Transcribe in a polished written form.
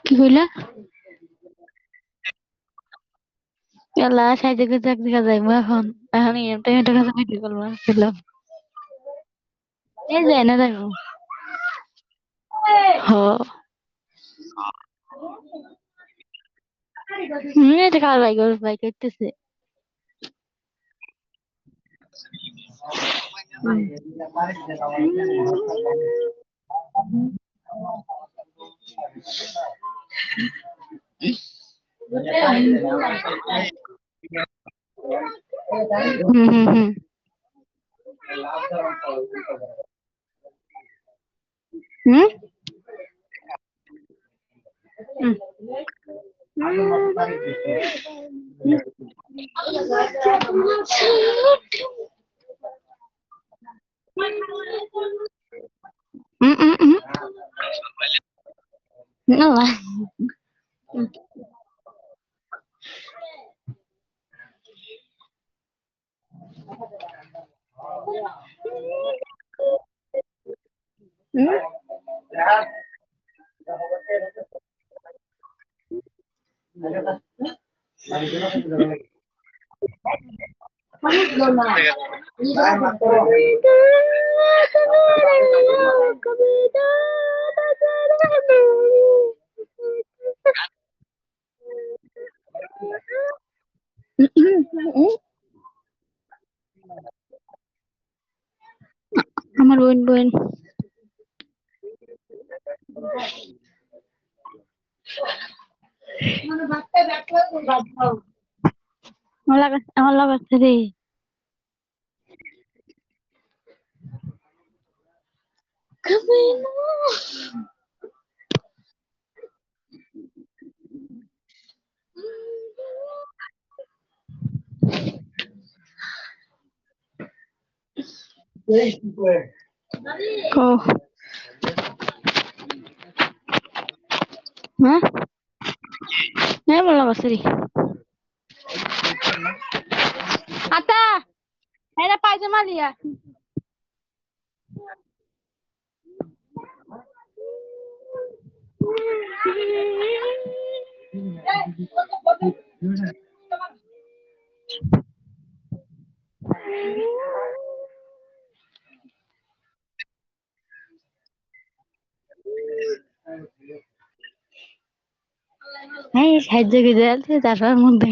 কি কইলা? এলা সাইজে গুজে দেখা যাইবো এখন। এখন এমটা এমটা কাছে ভিডিও কল মারছিলাম। এই যে এনে যাইবো। হ। এটা কার বাইক করতেছে। হুম। হুম হুম হুম। No lah. Hmm? আমার বোন আমার লাগাচ্ছে রে কো হ্যাঁ হ্যাঁ আমার লাগাচ্ছে রে আতা এটা পায়জামা লিয়া হ্যাঁ সাহায্য করে যাচ্ছে তারপর মধ্যে